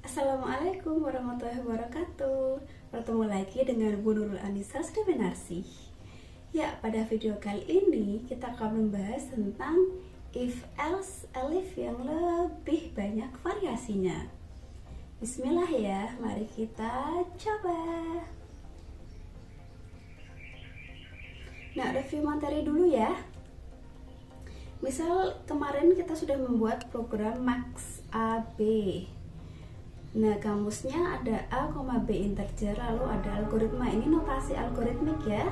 Assalamualaikum warahmatullahi wabarakatuh. Bertemu lagi dengan Bu Nurul Anissa Sriwinarsih. Ya, pada video kali ini kita akan membahas tentang if else elif yang lebih banyak variasinya. Bismillah ya, mari kita coba. Nah, review materi dulu ya. Misal kemarin kita sudah membuat program Max AB. Nah, kamusnya ada A, B integer, lalu ada algoritma. Ini notasi algoritmik ya.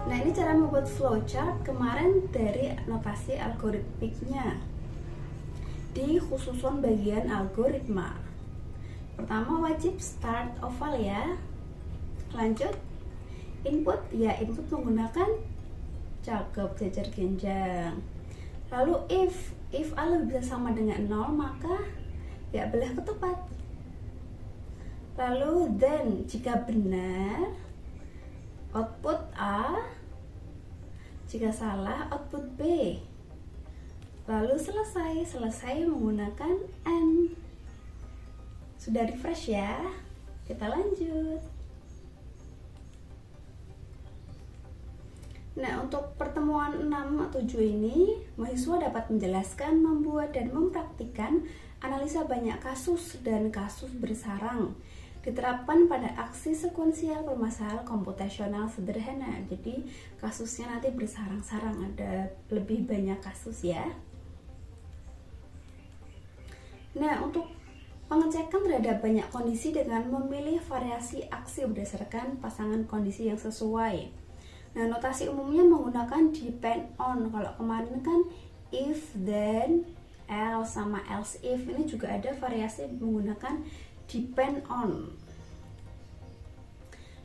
Nah, ini cara membuat flowchart kemarin dari notasi algoritmiknya di khususan bagian algoritma. Pertama wajib start oval ya. Lanjut input, ya input menggunakan cakep jajar genjang. Lalu if A lebih bisa sama dengan 0, maka ya belah ketupat. Lalu then jika benar output A, jika salah output B. Lalu selesai menggunakan N. Sudah refresh ya. Kita lanjut. Nah, untuk pertemuan 6 atau 7 ini, mahasiswa dapat menjelaskan, membuat, dan mempraktikkan analisa banyak kasus dan kasus bersarang. Diterapkan pada aksi sekuensial permasalahan komputasional sederhana. Jadi, kasusnya nanti bersarang-sarang, ada lebih banyak kasus ya. Nah, untuk pengecekan terhadap banyak kondisi dengan memilih variasi aksi berdasarkan pasangan kondisi yang sesuai. Nah, notasi umumnya menggunakan depend on. Kalau kemarin kan if, then, else, sama else if. Ini juga ada variasi menggunakan depend on.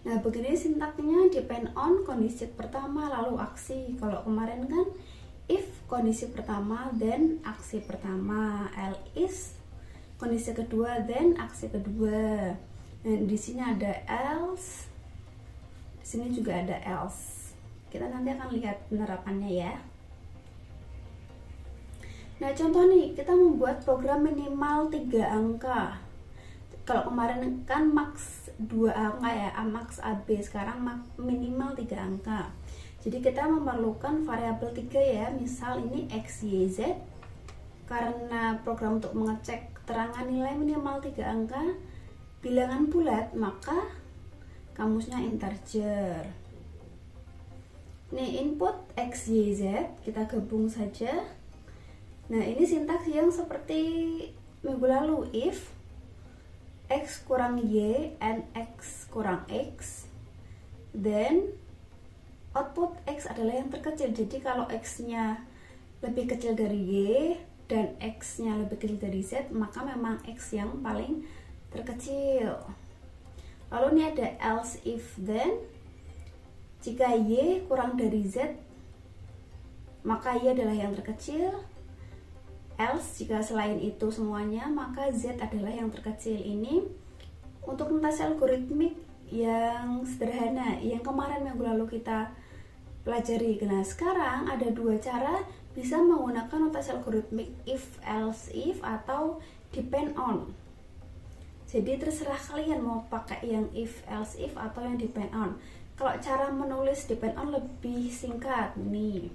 Nah, begini sintaknya, depend on kondisi pertama lalu aksi. Kalau kemarin kan if kondisi pertama, then aksi pertama, else kondisi kedua, then aksi kedua. Nah, di sini ada else, di sini juga ada else. Kita nanti akan lihat penerapannya ya. Nah, contoh nih, kita membuat program minimal 3 angka. Kalau kemarin kan max 2 angka ya, max AB, sekarang minimal 3 angka. Jadi kita memerlukan variabel 3 ya, misal ini X, Y, Z. Karena program untuk mengecek keterangan nilai minimal 3 angka, bilangan bulat, maka kamusnya integer. Nih, input X, Y, Z, kita gabung saja. Nah, ini sintaks yang seperti minggu lalu, if X kurang Y and X kurang X, then output X adalah yang terkecil. Jadi kalau X-nya lebih kecil dari Y dan X-nya lebih kecil dari Z, maka memang X yang paling terkecil. Lalu ini ada else if then, jika Y kurang dari Z, maka Y adalah yang terkecil. Else jika selain itu semuanya, maka Z adalah yang terkecil. Ini untuk notasi algoritmik yang sederhana, yang kemarin minggu lalu kita pelajari. Nah, sekarang ada 2 cara bisa menggunakan notasi algoritmik if, else, if, atau depend on. Jadi terserah kalian mau pakai yang if, else, if, atau yang depend on. Kalau cara menulis depend on lebih singkat nih.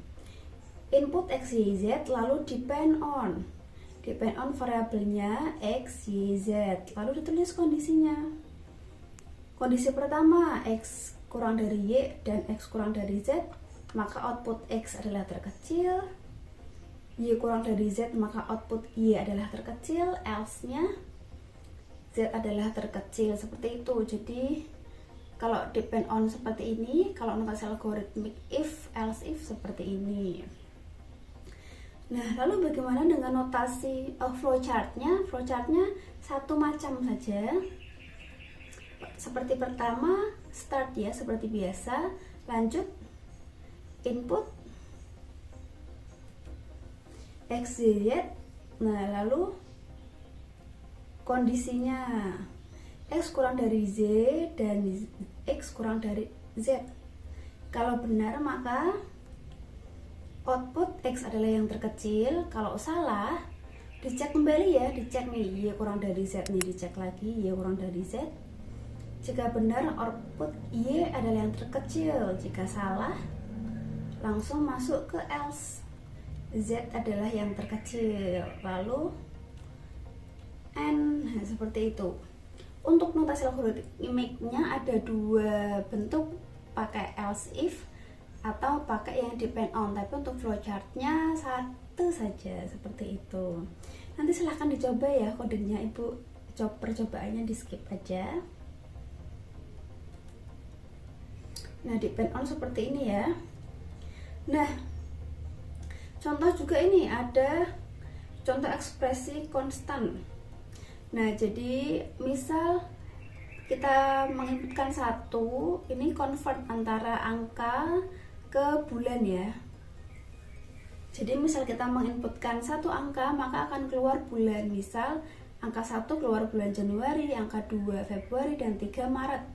Input X, Y, Z, lalu depend on. Depend on variabelnya X, Y, Z. Lalu ditulis kondisinya. Kondisi pertama, X kurang dari Y dan X kurang dari Z, maka output X adalah terkecil. Y kurang dari Z, maka output Y adalah terkecil. Else-nya Z adalah terkecil. Seperti itu. Jadi kalau depend on seperti ini, kalau notasi algoritmik if, else, if seperti ini. Nah, lalu bagaimana dengan notasi flowchartnya? Flowchartnya satu macam saja. Seperti pertama, start ya, seperti biasa. Lanjut, input X, Y, Z. Nah, lalu kondisinya X kurang dari Z dan X kurang dari Z. Kalau benar, maka output X adalah yang terkecil. Kalau salah, dicek kembali ya, dicek nih, Y kurang dari Z nih, dicek lagi, Y kurang dari Z. Jika benar, output Y adalah yang terkecil. Jika salah, langsung masuk ke else. Z adalah yang terkecil, lalu N, nah, seperti itu. Untuk notasi algoritmiknya ada dua bentuk, pakai else if atau pakai yang depend on, tapi untuk flowchartnya satu saja, seperti itu. Nanti silahkan dicoba ya kodenya, ibu percobaannya di skip aja. Nah, depend on seperti ini ya. Nah, contoh juga ini ada contoh ekspresi konstan. Nah, jadi misal kita menginputkan satu, ini convert antara angka ke bulan ya. Jadi misal kita menginputkan satu angka, maka akan keluar bulan. Misal angka 1 keluar bulan Januari, angka 2 Februari, dan 3 Maret.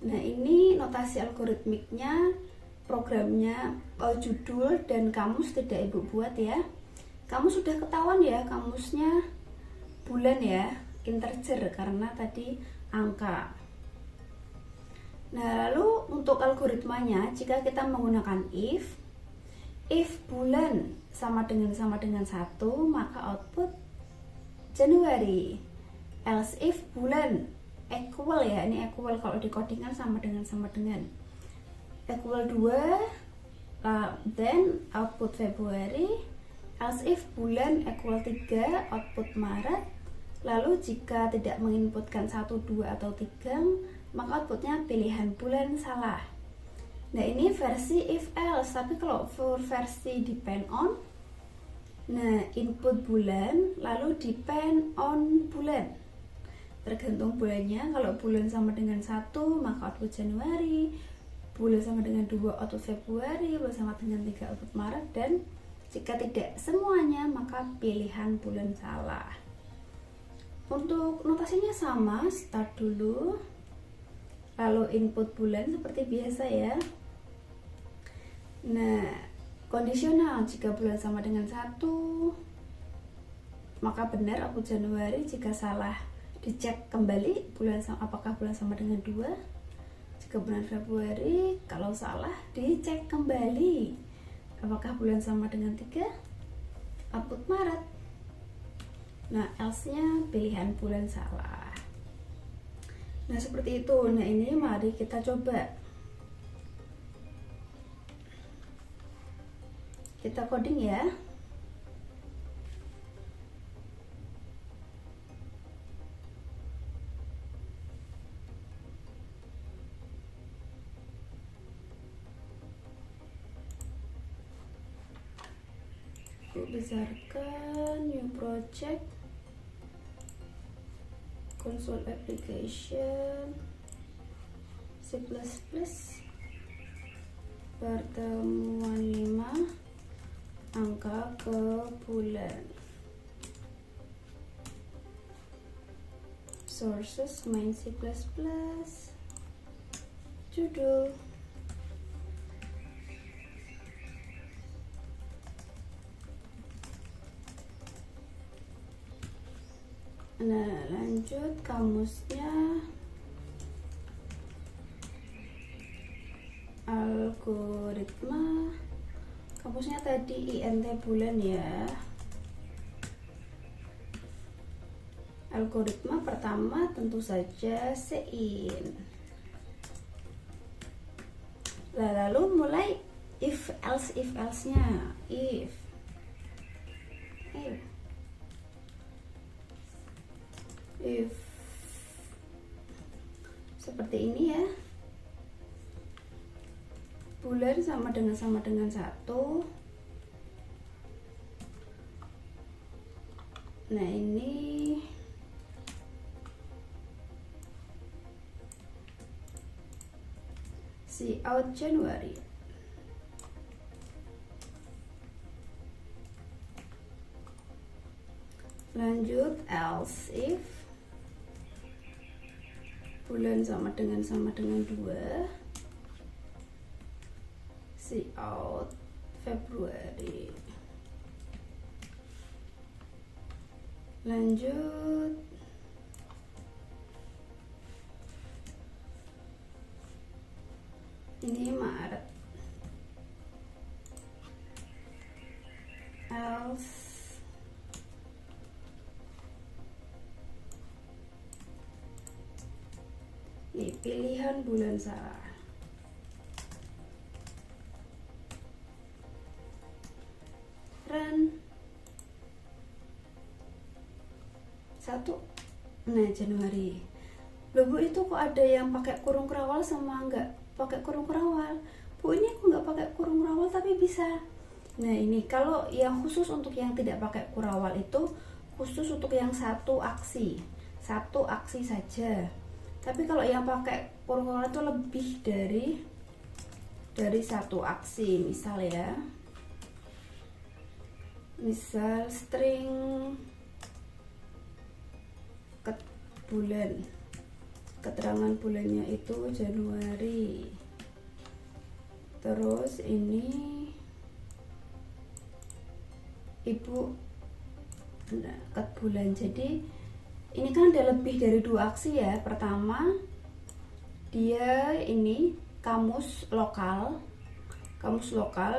Nah, ini notasi algoritmiknya, programnya, judul dan kamus tidak ibu buat ya. Kamus sudah ketahuan ya, kamusnya bulan ya, integer karena tadi angka. Nah, lalu untuk algoritmanya, jika kita menggunakan if bulan sama dengan 1, maka output Januari. Else if bulan equal ya, ini equal kalau dikodingan sama dengan equal 2, then output Februari. Else if bulan equal 3, output Maret. Lalu jika tidak menginputkan 1, 2, atau 3, maka outputnya pilihan bulan salah. Nah, ini versi if else, tapi kalau versi depend on, nah input bulan lalu depend on bulan, tergantung bulannya. Kalau bulan sama dengan 1, maka output Januari, bulan sama dengan 2, output Februari, bulan sama dengan 3, output Maret, dan jika tidak semuanya, maka pilihan bulan salah. Untuk notasinya sama, start dulu, lalu input bulan seperti biasa ya. Nah, kondisional, jika bulan sama dengan 1, maka benar output Januari. Jika salah, dicek kembali apakah bulan sama dengan 2. Jika bulan Februari, kalau salah dicek kembali apakah bulan sama dengan 3, output Maret. Nah, else-nya pilihan bulan salah. Nah, seperti itu. Nah, ini mari kita coba. Kita coding ya. Besarkan new project, console application, C++, pertemuan 5, angka ke bulan, sources main C++, judul. Nah, lanjut kamusnya, algoritma, kamusnya tadi int bulan ya. Algoritma pertama tentu saja sein. Lalu mulai if else nya, if seperti ini ya, bulan sama dengan 1. Nah, ini see out Januari. Lanjut else if bulan sama dengan 2, see out Februari. Lanjut, ini Maret, else, ini pilihan bulan salah. Run. 1. Nah, Januari. Loh Bu, itu kok ada yang pakai kurung kerawal sama nggak pakai kurung kerawal? Bu, ini aku nggak pakai kurung kerawal tapi bisa. Nah, ini kalau yang khusus untuk yang tidak pakai kurawal itu khusus untuk yang satu aksi saja. Tapi kalau yang pakai kurung kerawal itu lebih dari satu aksi. Misal string bulan, keterangan bulannya itu Januari, terus ini ibu ket bulan. Jadi ini kan ada lebih dari 2 aksi ya. Pertama, dia ini kamus lokal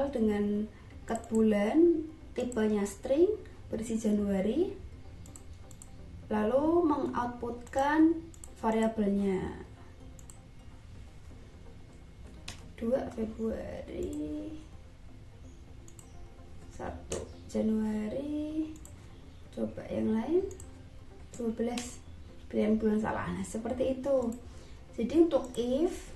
dengan ket bulan, tipenya string, berisi Januari, lalu mengoutputkan variabelnya 2 Februari, 1 Januari, coba yang lain 12, pilihan bulan salah. Nah, seperti itu. Jadi untuk if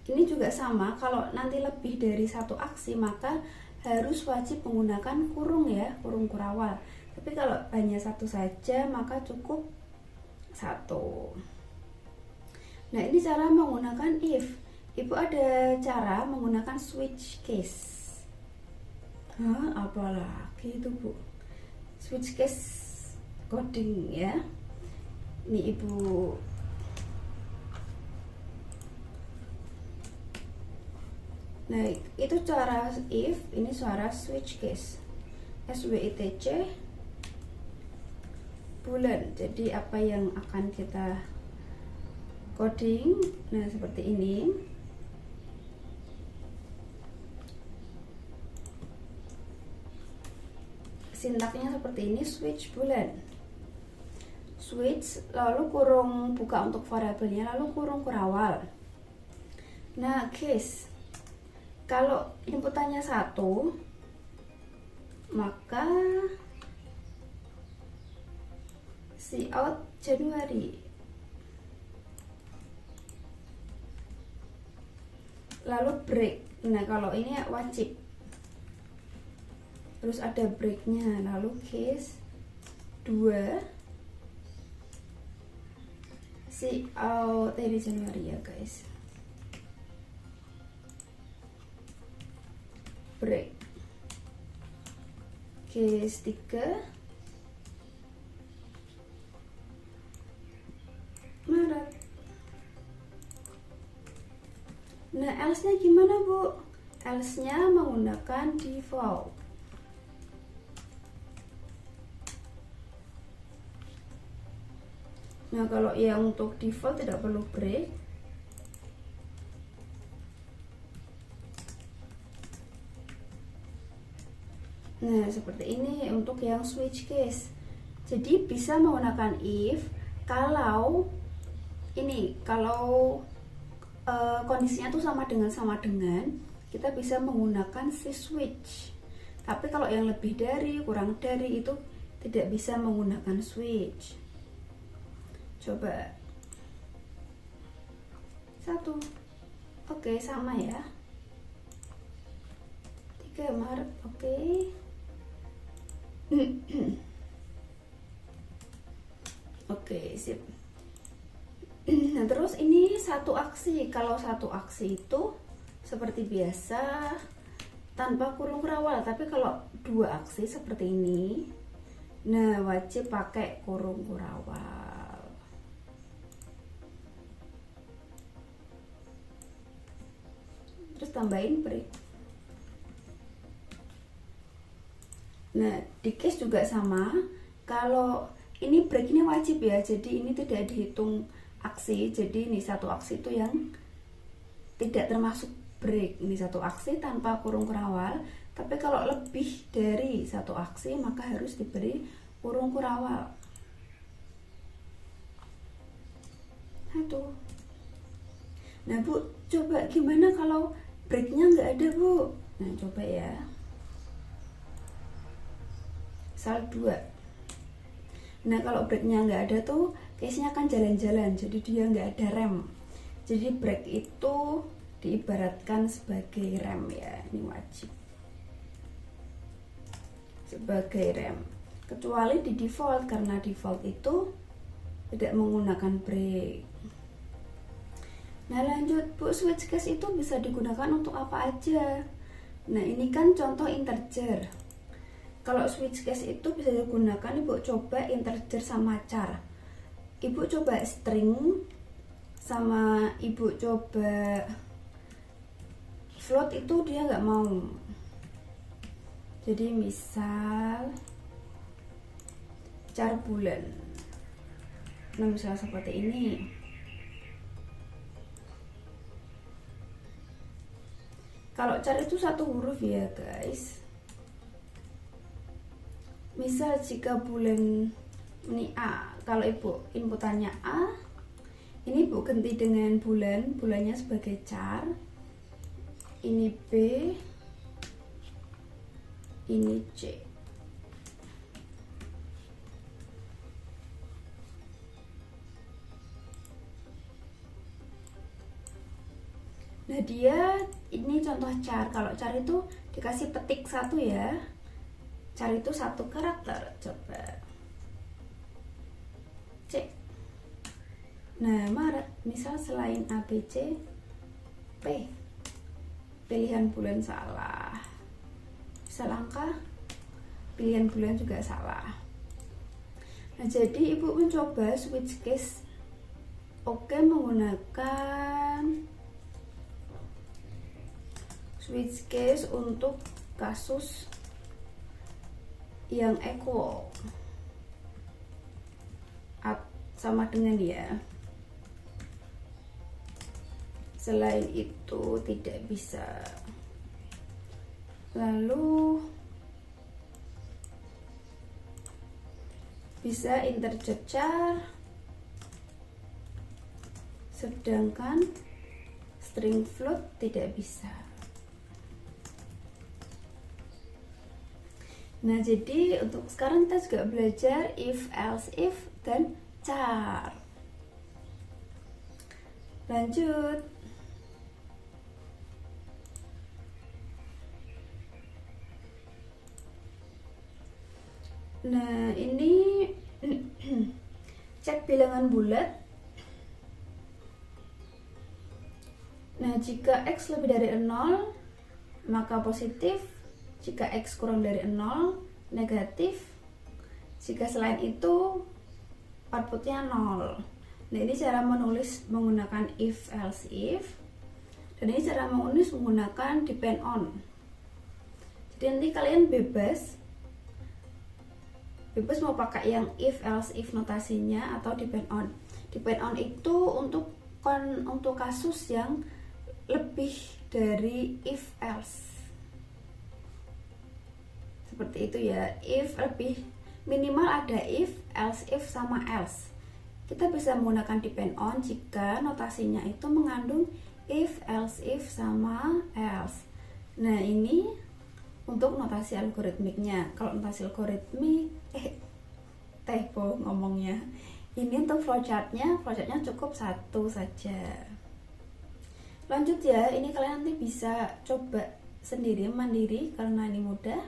ini juga sama, kalau nanti lebih dari satu aksi maka harus wajib menggunakan kurung ya, kurung kurawal. Tapi kalau hanya satu saja maka cukup 1. Nah, ini cara menggunakan if. Ibu ada cara menggunakan switch case. Apalagi itu Bu? Switch case coding ya. Ini Ibu Nah, itu cara if, ini cara switch case. SWITC bulan. Jadi apa yang akan kita coding? Nah, seperti ini. Sintaknya seperti ini, switch bulan. Switch, lalu kurung buka untuk variabelnya, lalu kurung kurawal. Nah, case. Kalau inputannya 1, maka cout Januari, lalu break. Nah, kalau ini wajib, terus ada breaknya. Lalu case 2 cout dari Januari ya guys, break. Case 3 Maret. Nah, else-nya gimana Bu? Else-nya menggunakan default. Nah, kalau yang untuk default tidak perlu break. Nah, seperti ini untuk yang switch case. Jadi bisa menggunakan if kalau kondisinya tuh sama dengan, kita bisa menggunakan si switch. Tapi kalau yang lebih dari, kurang dari itu tidak bisa menggunakan switch. Coba 1. Oke, sama ya. 3 Maret, oke. Oke, sip. Nah, terus ini satu aksi. Kalau satu aksi itu seperti biasa tanpa kurung kurawal. Tapi kalau 2 aksi seperti ini, nah wajib pakai kurung kurawal. Terus tambahin break. Nah, di case juga sama. Kalau ini break ini wajib ya, jadi ini tidak dihitung aksi. Jadi ini satu aksi itu yang tidak termasuk break. Ini satu aksi tanpa kurung kurawal. Tapi kalau lebih dari satu aksi maka harus diberi kurung kurawal. Aduh. Nah Bu, coba gimana kalau breaknya nggak ada Bu? Nah coba ya. Misal 2. Nah kalau breaknya nggak ada tuh case-nya akan jalan-jalan, jadi dia nggak ada rem. Jadi break itu diibaratkan sebagai rem ya, ini wajib sebagai rem, kecuali di default, karena default itu tidak menggunakan break. Nah lanjut Bu, switch case itu bisa digunakan untuk apa aja? Nah ini kan contoh integer. Kalau switch case itu bisa digunakan, Ibu coba integer sama char. Ibu coba string sama Ibu coba float, itu dia nggak mau. Jadi misal char bulan. Nah misal seperti ini. Kalau char itu satu huruf ya guys. Misal jika bulan ini A, kalau Ibu inputannya A, ini Ibu ganti dengan bulan, bulannya sebagai char. Ini B, ini C. Nah dia ini contoh char. Kalau char itu dikasih petik satu ya. Char itu satu karakter. Coba C. Nah misal selain A, B, C, P, pilihan bulan salah. Misal angka, pilihan bulan juga salah. Nah jadi Ibu mencoba switch case oke menggunakan switch case untuk kasus yang equal sama dengan dia. Selain itu tidak bisa. Lalu bisa integer char, sedangkan string float tidak bisa. Nah jadi untuk sekarang kita juga belajar if, else, if, dan char. Lanjut. Nah ini cek bilangan bulat. Nah jika X lebih dari 0 maka positif, jika X kurang dari 0 negatif, jika selain itu outputnya 0. Nah ini cara menulis menggunakan if, else, if, dan ini cara menulis menggunakan depend on. Jadi nanti kalian bebas mau pakai yang if, else, if notasinya atau depend on. Depend on itu untuk kasus yang lebih dari if, else. Seperti itu ya. If lebih minimal ada if, else, if sama else. Kita bisa menggunakan depend on jika notasinya itu mengandung if, else, if sama else. Nah ini untuk notasi algoritmiknya. Kalau notasi algoritmik typo ngomongnya. Ini untuk flowchartnya cukup satu saja. Lanjut ya, ini kalian nanti bisa coba sendiri mandiri karena ini mudah.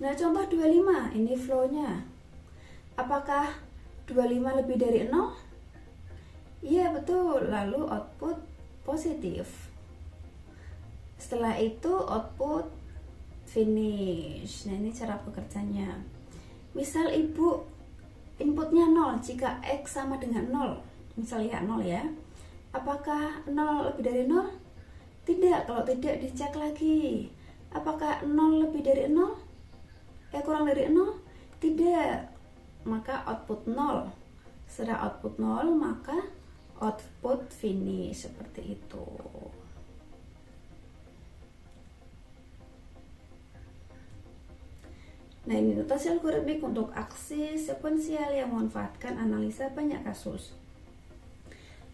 Nah contoh 25, ini flownya. Apakah 25 lebih dari 0? Iya betul, lalu output positif. Setelah itu output finish. Nah ini cara bekerjanya. Misal Ibu inputnya 0, jika X sama dengan 0, misal ya 0 ya, apakah 0 lebih dari 0? Tidak, kalau tidak dicek lagi. Apakah 0 lebih dari 0? Kurang dari 0? Tidak, maka output 0. Setelah output 0, maka output finish, seperti itu. Nah, ini notasi algoritmik untuk aksi sekuensial yang memanfaatkan analisa banyak kasus.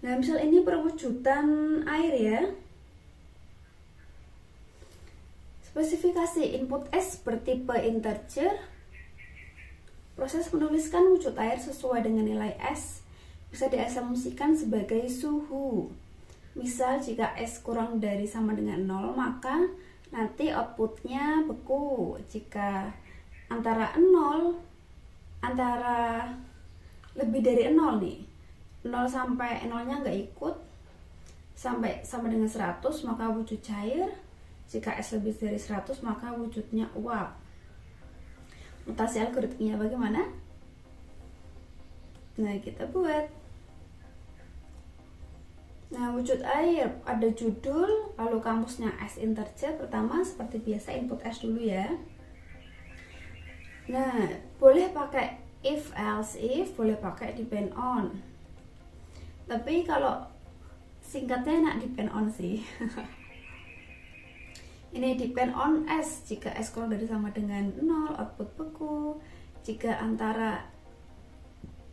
Nah, misal ini perwujudan air ya. Spesifikasi input S bertipe integer. Proses menuliskan wujud air sesuai dengan nilai S bisa diasumsikan sebagai suhu. Misal jika S kurang dari sama dengan 0, maka nanti outputnya beku. Jika antara lebih dari 0 nih, 0 sampai 0-nya nggak ikut, sampai sama dengan 100, maka wujud cair. Jika S lebih dari 100, maka wujudnya uap. Notasi algoritmnya bagaimana? Nah, kita buat. Nah, wujud air ada judul, lalu kamusnya S integer. Pertama seperti biasa input S dulu ya. Nah, boleh pakai if else if, boleh pakai depend on. Tapi kalau singkatnya enak depend on sih. Ini depend on S. Jika S kurang dari sama dengan 0, output beku. Jika antara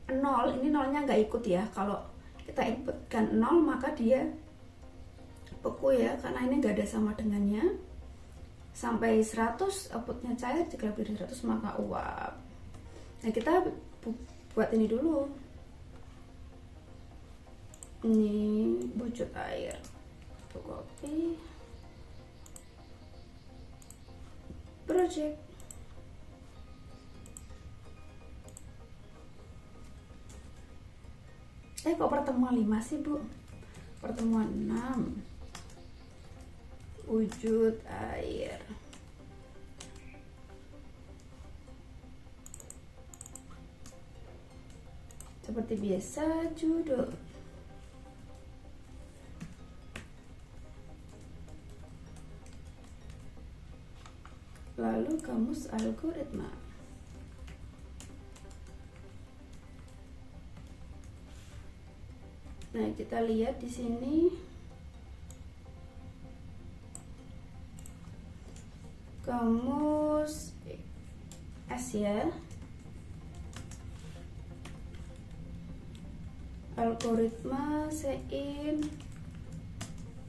0, ini 0-nya nggak ikut ya. Kalau kita inputkan 0, maka dia beku ya, karena ini nggak ada sama dengannya. Sampai 100, outputnya cair. Jika lebih dari 100, maka uap. Nah, kita buat ini dulu. Ini wujud air. Copy. Project. Kok pertemuan 5 sih, Bu? Pertemuan 6. Wujud air. Seperti biasa, judul. Lalu kamus algoritma. Nah, kita lihat di sini kamus S ya. Algoritma Sein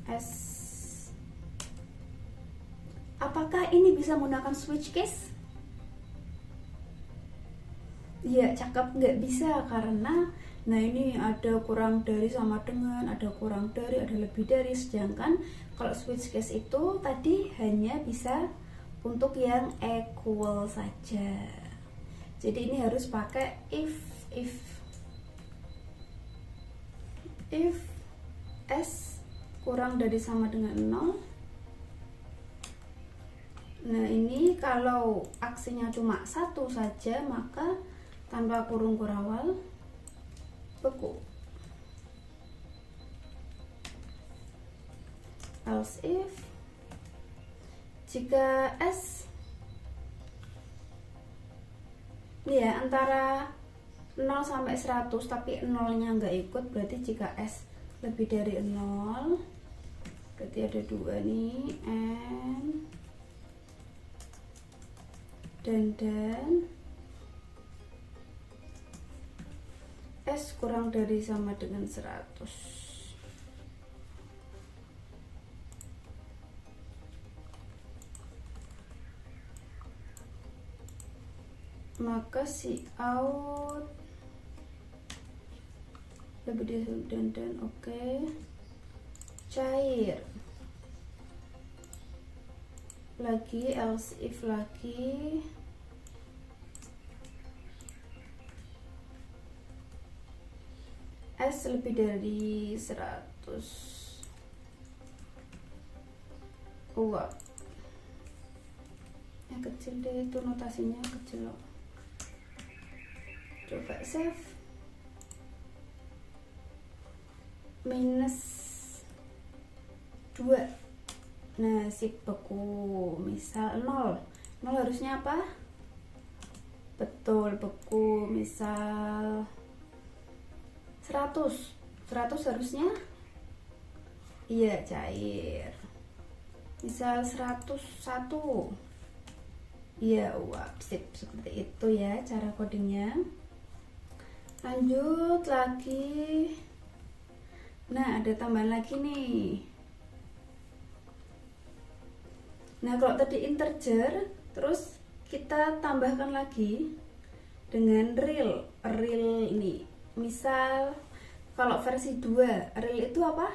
S. Apakah ini bisa menggunakan switch case? Ya, cakep, nggak bisa karena nah ini ada kurang dari sama dengan, ada kurang dari, ada lebih dari. Sedangkan kalau switch case itu tadi hanya bisa untuk yang equal saja. Jadi ini harus pakai if S kurang dari sama dengan 0. Nah, ini kalau aksinya cuma satu saja, maka tanpa kurung kurawal beku. Else if jika S ya antara 0 sampai 100 tapi 0-nya nggak ikut, berarti jika S lebih dari 0, berarti ada 2 nih, dan S kurang dari sama dengan 100. Maka si out lebih dari dan oke. Cair lagi, else if lagi. S lebih dari 100. Uap. Yang kecil deh itu, notasinya kecil loh. Coba save. Minus 2. Nah, si beku. Misal 0. 0 harusnya apa? Betul, beku. Misal 100 harusnya iya cair. Misal 101, iya uap. Sip, seperti itu ya cara codingnya. Lanjut lagi. Nah, ada tambahan lagi nih. Nah, kalau tadi integer, terus kita tambahkan lagi dengan real ini. Misal kalau versi 2, real itu apa?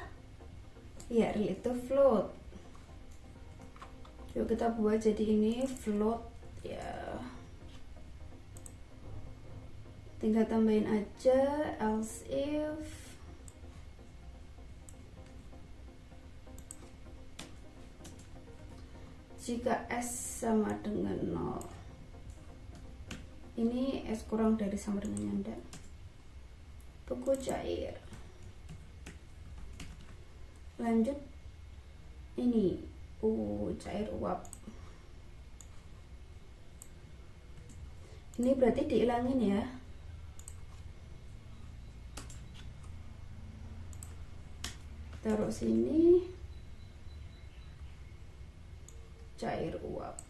Ya, real itu float. Yuk kita buat jadi ini float ya. Tinggal tambahin aja else if jika S sama dengan 0. Ini S kurang dari sama dengan nyanda. Beku cair. Lanjut ini cair uap. Ini berarti dihilangin ya. Taruh sini cair uap.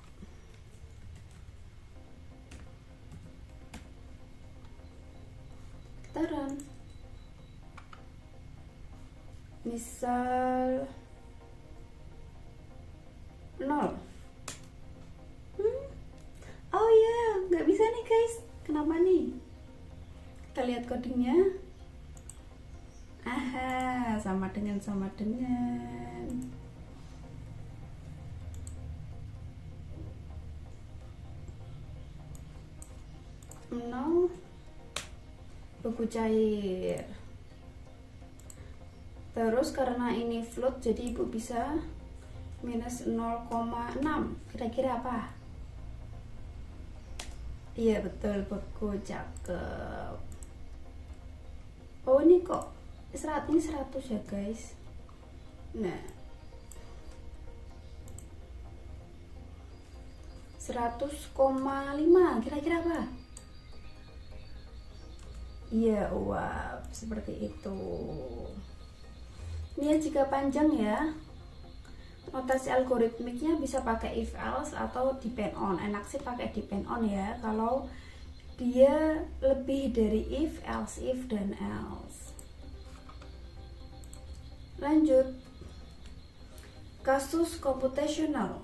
Kita run. Misal 0. Oh ya, nggak bisa nih guys. Kenapa nih? Kita lihat codingnya. Aha, sama dengan. No, beku cair. Terus karena ini float, jadi ibu bisa minus 0,6. Kira-kira apa? Iya betul, beku, cakep. Oh ini kok ini 100 ya guys. Nah 100,5 kira-kira apa? Iya uap, seperti itu. Ini ya jika panjang ya. Notasi algoritmiknya bisa pakai if else atau depend on. Enak sih pakai depend on ya kalau dia lebih dari if, else if, dan else. Lanjut, kasus computational.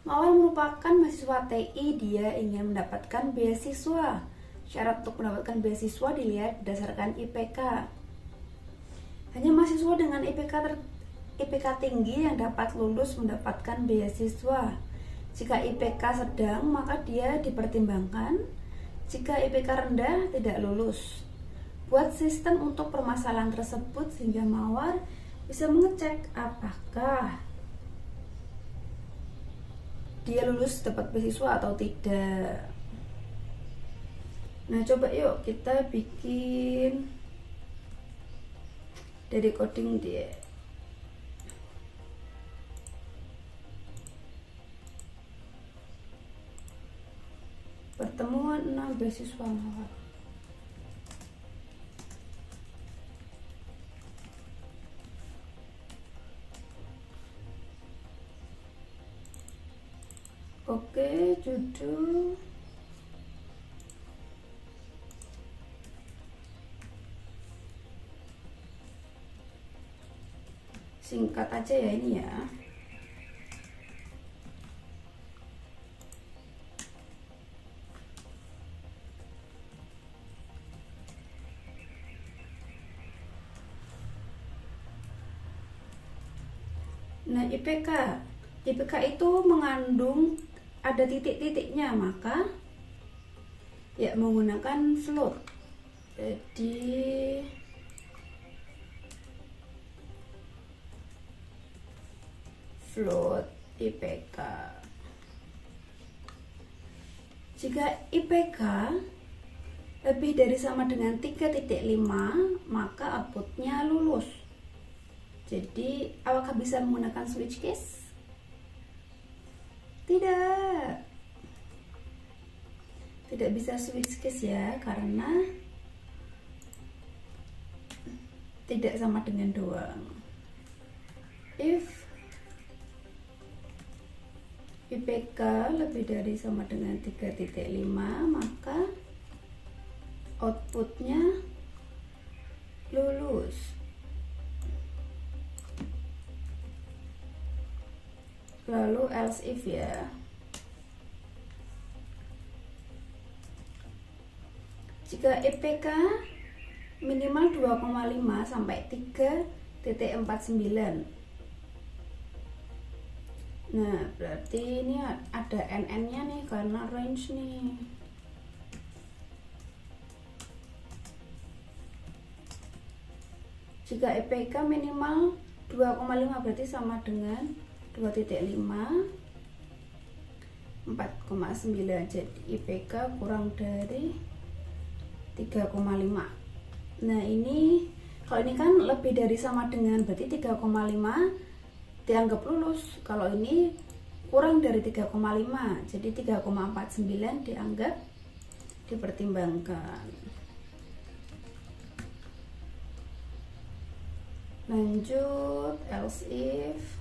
Mawar merupakan mahasiswa TI, dia ingin mendapatkan beasiswa. Syarat untuk mendapatkan beasiswa dilihat berdasarkan IPK. Hanya mahasiswa dengan IPK tinggi yang dapat lulus mendapatkan beasiswa. Jika IPK sedang, maka dia dipertimbangkan. Jika IPK rendah, tidak lulus. Buat sistem untuk permasalahan tersebut sehingga Mawar bisa mengecek apakah dia lulus dapat beasiswa atau tidak. Nah, coba yuk kita bikin dari coding dia. Pertemuan 6 beasiswa Mawar. Oke, judul singkat aja ya ini ya. Nah, IPK itu mengandung ada titik-titiknya, maka ya menggunakan float. Jadi float IPK. Jika IPK lebih dari sama dengan 3.5, maka outputnya lulus. Jadi apakah bisa menggunakan switch case? Tidak. Tidak bisa switch case ya, karena tidak sama dengan doang. If IPK lebih dari sama dengan 3.5, maka outputnya lulus. Lalu else if ya. Jika IPK minimal 2,5 sampai 3.49. Nah, berarti ini ada NN-nya nih karena range nih. Jika IPK minimal 2,5 berarti sama dengan 2.5, 4,9. Jadi IPK kurang dari 3,5. Nah, ini kalau ini kan lebih dari sama dengan, berarti 3,5 dianggap lulus. Kalau ini kurang dari 3,5, jadi 3,49 dianggap dipertimbangkan. Lanjut, else if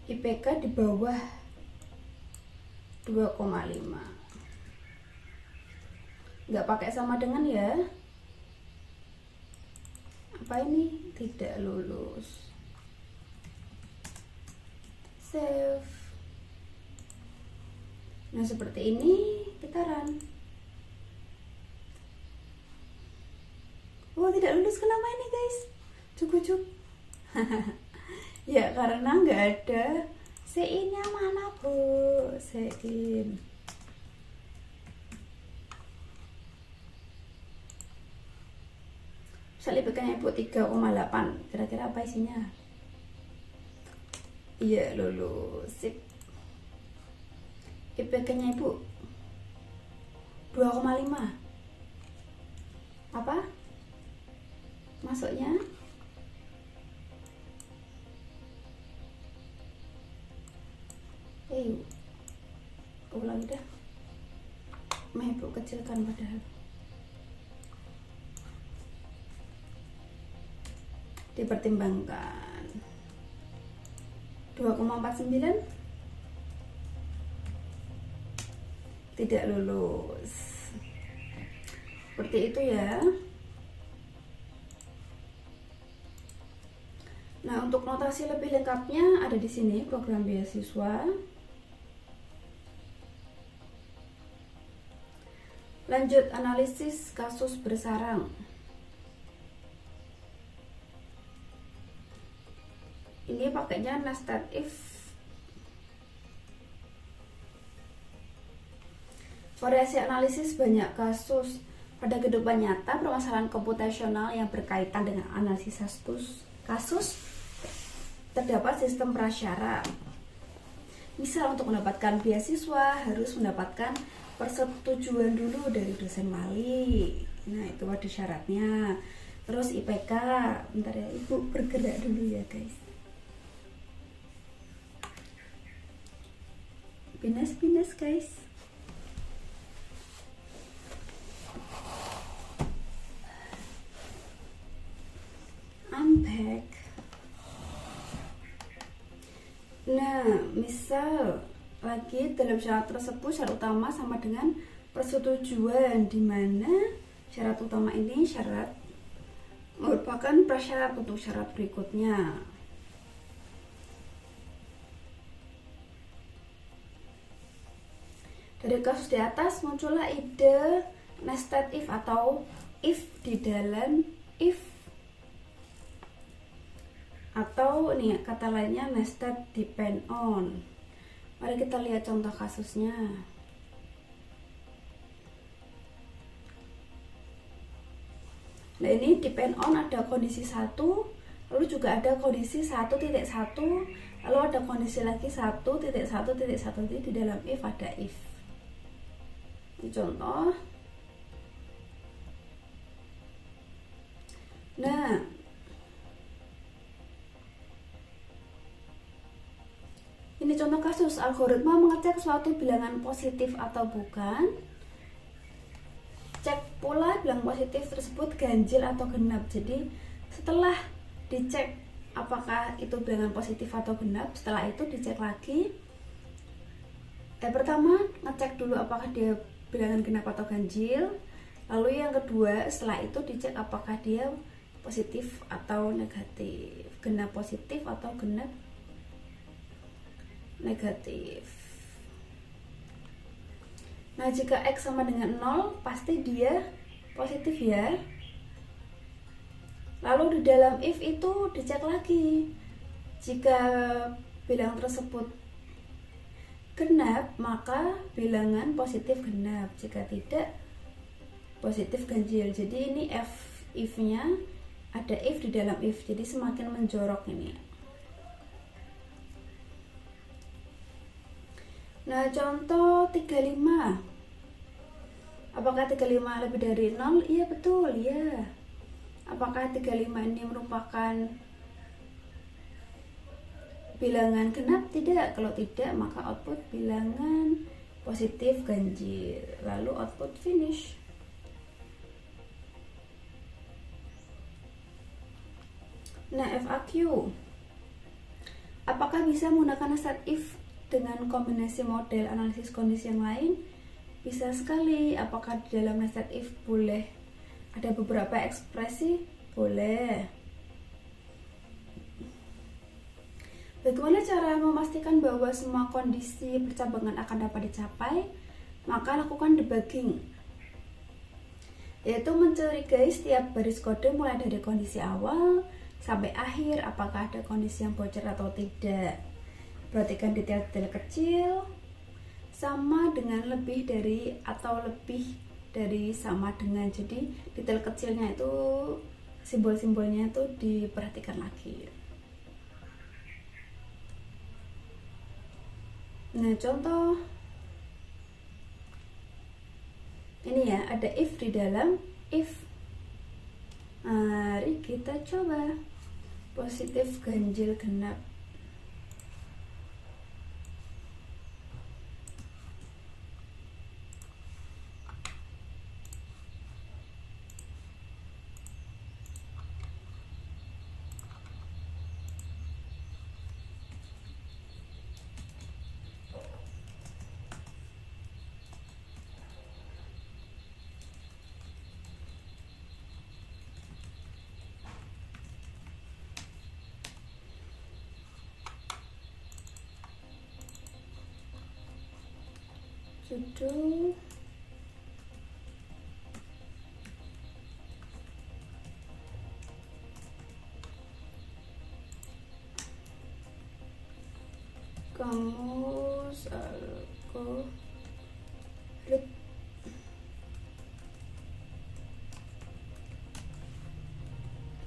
IPK di bawah 2,5. Nggak pakai sama dengan ya. Apa ini? Tidak lulus. Save. Nah, seperti ini kita run. Oh, tidak lulus. Kenapa ini guys? Cukup. Ya, karena nggak ada sein-nya. Mana bu? Sein. Misalnya IPK-nya ibu 3,8, kira-kira apa isinya? Iya, lulus. Sip. IPK-nya ibu 2,5. Apa? Masuknya? Ulangi dah. Ibu kecilkan padahal. Dipertimbangkan. 2,49 tidak lulus. Seperti itu ya. Nah, untuk notasi lebih lengkapnya ada di sini, program beasiswa. Lanjut, analisis kasus bersarang. Ini pakainya nested if. Variasi analisis banyak kasus. Pada kehidupan nyata, permasalahan komputasional yang berkaitan dengan analisis kasus terdapat sistem prasyarat. Misal, untuk mendapatkan beasiswa harus mendapatkan persetujuan dulu dari dosen wali. Nah, itu ada syaratnya. Terus IPK, bentar ya, ibu bergerak dulu ya guys. Pindas guys. I'm back. Nah, misal lagi dalam syarat tersebut syarat utama sama dengan persetujuan, di mana syarat utama ini syarat merupakan prasyarat untuk syarat berikutnya. Dari kasus di atas muncullah ide nested if atau if di dalam if, atau nih kata lainnya nested depend on. Mari kita lihat contoh kasusnya. Nah, ini depend on ada kondisi 1, lalu juga ada kondisi 1.1, lalu ada kondisi lagi 1.1.1 di dalam if ada if. Ini contoh. Nah, ini contoh kasus kasus algoritma mengecek suatu bilangan positif atau bukan, cek pula bilangan positif tersebut ganjil atau genap. Jadi setelah dicek apakah itu bilangan positif atau genap, setelah itu dicek lagi. Pertama ngecek dulu apakah dia bilangan genap atau ganjil. Lalu yang kedua setelah itu dicek apakah dia positif atau negatif, genap positif atau genap negatif. Nah, jika X sama dengan 0 pasti dia positif ya. Lalu di dalam if itu dicek lagi. Jika bilangan tersebut genap, maka bilangan positif genap. Jika tidak, positif ganjil. Jadi ini if-nya ada if di dalam if. Jadi semakin menjorok ini. Nah, contoh 35. Apakah 35 lebih dari 0? Iya, betul, ya. Apakah 35 ini merupakan bilangan genap? Tidak. Kalau tidak, maka output bilangan positif ganjil. Lalu output finish. Nah, FAQ. Apakah bisa menggunakan set if dengan kombinasi model analisis kondisi yang lain? Bisa sekali. Apakah di dalam set if boleh ada beberapa ekspresi? Boleh. Bagaimana cara memastikan bahwa semua kondisi percabangan akan dapat dicapai? Maka lakukan debugging, yaitu mencurigai setiap baris kode mulai dari kondisi awal sampai akhir, apakah ada kondisi yang bocor atau tidak. Perhatikan detail-detail kecil, sama dengan, lebih dari, atau lebih dari, sama dengan. Jadi detail kecilnya itu, simbol-simbolnya itu diperhatikan lagi. Nah, contoh ini ya, ada if di dalam if. Mari kita coba. Positif ganjil genap. Judul kamus algoritma.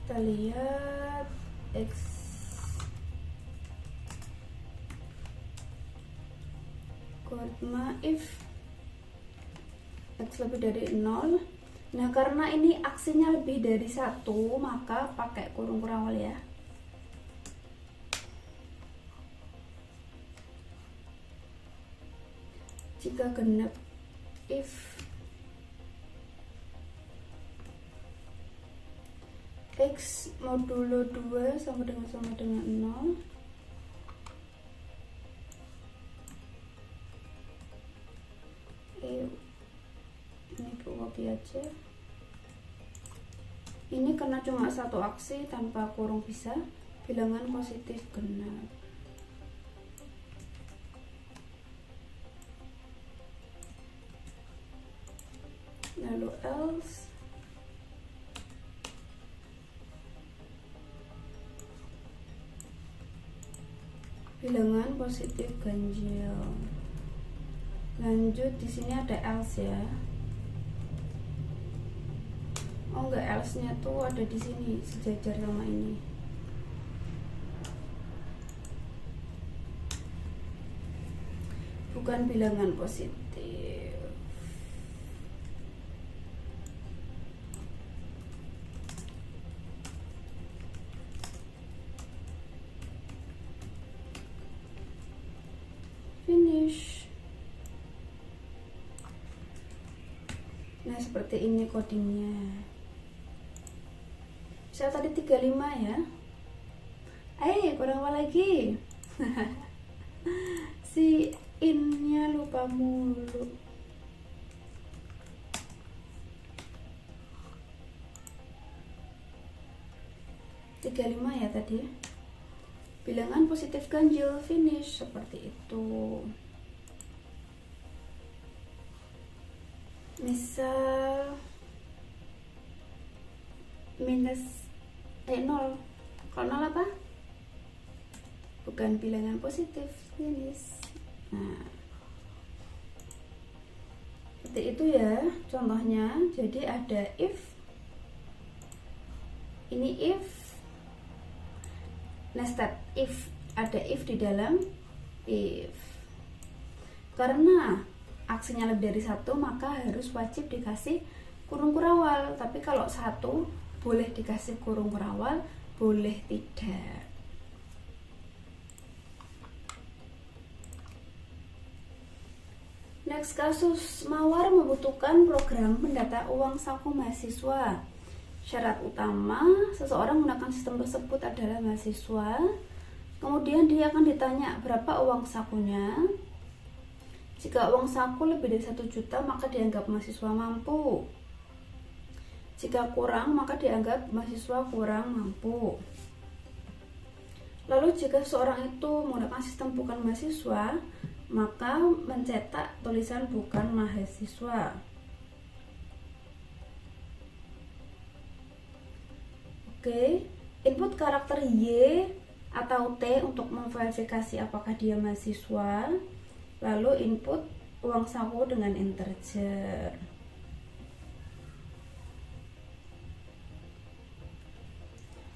Kita lihat X algoritma if X lebih dari 0. Nah, karena ini aksinya lebih dari 1, maka pakai kurung-kurung awal ya. Jika genap if X modulo 2 sama dengan 0, ini copy aja. Ini karena cuma satu aksi tanpa kurung bisa, bilangan positif genap. Lalu else bilangan positif ganjil. Lanjut, di sini ada else ya. Oh enggak, else-nya tuh ada di sini sejajar sama ini. Bukan bilangan positif. Nah, seperti ini codingnya. Saya tadi 35 ya. Kurang apa lagi? Si in-nya lupa mulu. Tiga lima ya tadi. Bilangan positif ganjil finish seperti itu. Misal minus 0. Kalau 0 apa? Bukan bilangan positif finish. Nah, seperti itu ya contohnya. Jadi ada if, ini if nested if, ada if di dalam if. Karena aksinya lebih dari satu, maka harus wajib dikasih kurung kurawal. Tapi kalau satu boleh dikasih kurung kurawal, boleh tidak. Next, kasus mawar membutuhkan program mendata uang saku mahasiswa. Syarat utama seseorang menggunakan sistem tersebut adalah mahasiswa. Kemudian dia akan ditanya berapa uang sakunya. Jika uang saku lebih dari 1 juta, maka dianggap mahasiswa mampu. Jika kurang, maka dianggap mahasiswa kurang mampu. Lalu jika seorang itu menggunakan sistem bukan mahasiswa, maka mencetak tulisan bukan mahasiswa. Oke, input karakter Y atau T untuk memverifikasi apakah dia mahasiswa. Lalu input uang saku dengan integer.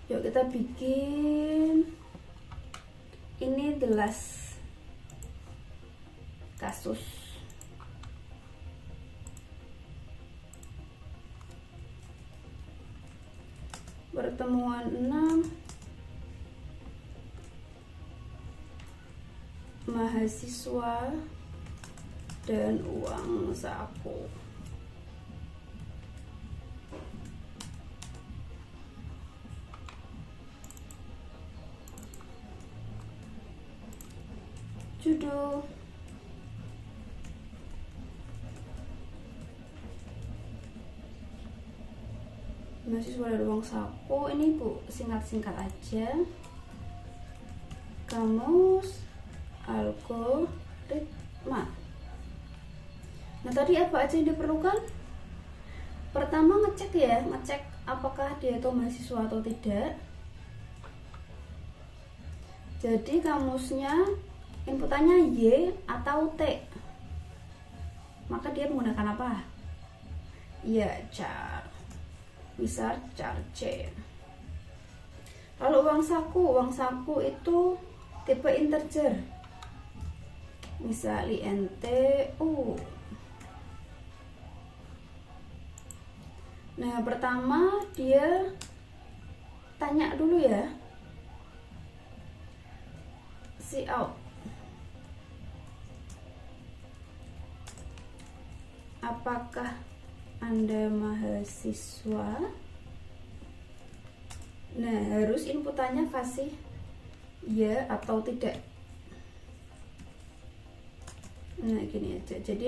Yuk kita bikin ini the last kasus. Pertemuan 6, mahasiswa dan uang saku. Judul mahasiswa dan uang saku. Ini Bu, singkat-singkat aja. Kamus algoritma. Nah, tadi apa aja yang diperlukan? Pertama ngecek ya, ngecek apakah dia itu mahasiswa atau tidak. Jadi kamusnya inputannya Y atau T, maka dia menggunakan apa? Ya, char. Bisa char C. Lalu uang saku itu tipe integer, misal INTU. Nah, pertama dia tanya dulu ya, si out, apakah Anda mahasiswa? Nah, harus inputannya kasih ya atau tidak. Nah, gini aja. Jadi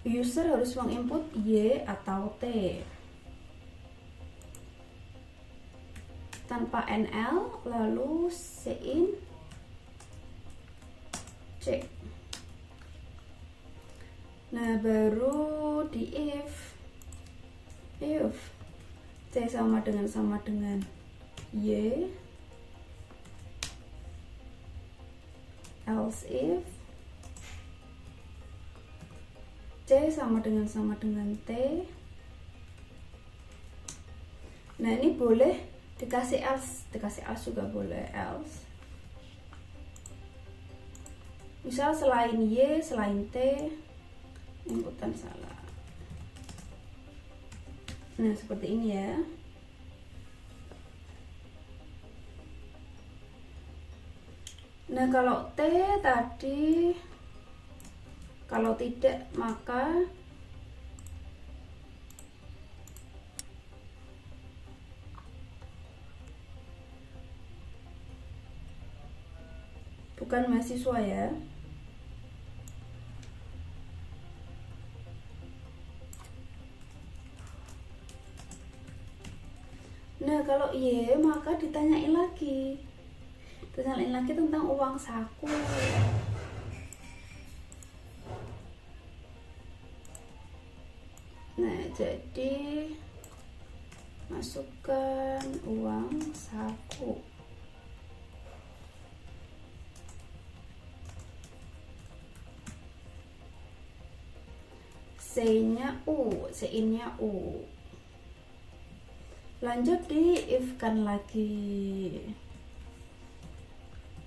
user harus menginput Y atau T tanpa NL, lalu Cin C. Nah, baru di if C sama dengan Y, else if C sama dengan T. Nah, ini boleh dikasih else juga boleh, else. Misal selain Y, selain T, inputan salah. Nah, seperti ini ya. Nah, kalau T tadi, kalau tidak maka bukan mahasiswa ya. Nah, kalau Y maka ditanyain lagi tentang uang saku. Nah, jadi masukkan uang saku. C-nya U, C-nya U. Lanjut di if-kan lagi.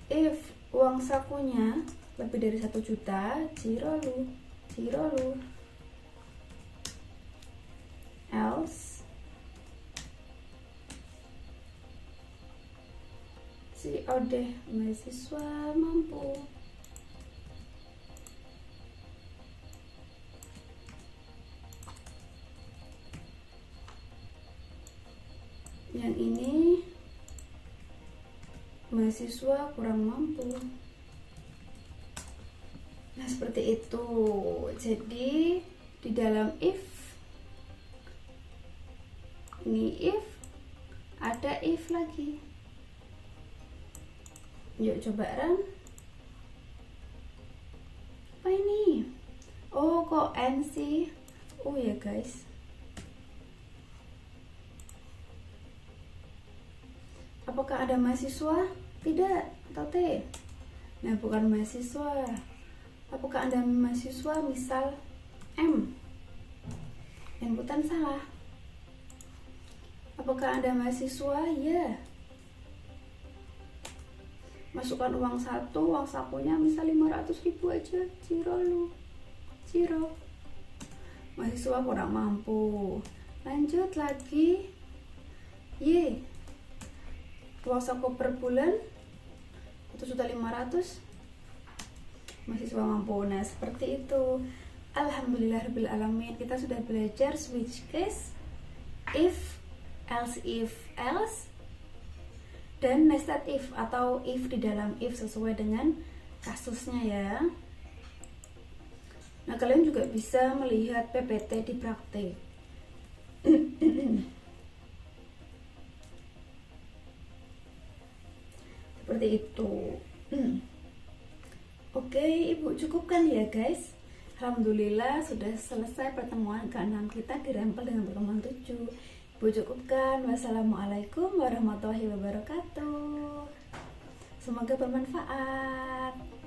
If uang sakunya lebih dari 1 juta, zero lu. Else COD mahasiswa mampu. Yang ini mahasiswa kurang mampu. Nah, seperti itu. Jadi di dalam if ini if ada if lagi. Yuk coba run. Apa ini? Oh, kok N sih? Oh ya guys. Apakah ada mahasiswa? Tidak. Atau T? Nah, bukan mahasiswa. Apakah ada mahasiswa? Misal M. Inputan salah. Apakah ada mahasiswa? Ya. Masukkan uang sakunya misal 500.000 aja. Zero. Mahasiswa kurang mampu. Lanjut lagi. Y. Uang saku per bulan 1.500.000. Mahasiswa mampu. Nah, seperti itu. Alhamdulillahirobbilalamin, kita sudah belajar switch case, if, else, dan nested if atau if di dalam if sesuai dengan kasusnya ya. Nah, kalian juga bisa melihat PPT di praktek. Seperti itu. Oke, Ibu cukupkan ya guys. Alhamdulillah sudah selesai pertemuan ke-6 kita di Rempel dengan pertemuan 7. Ibu cukupkan. Wassalamualaikum warahmatullahi wabarakatuh. Semoga bermanfaat.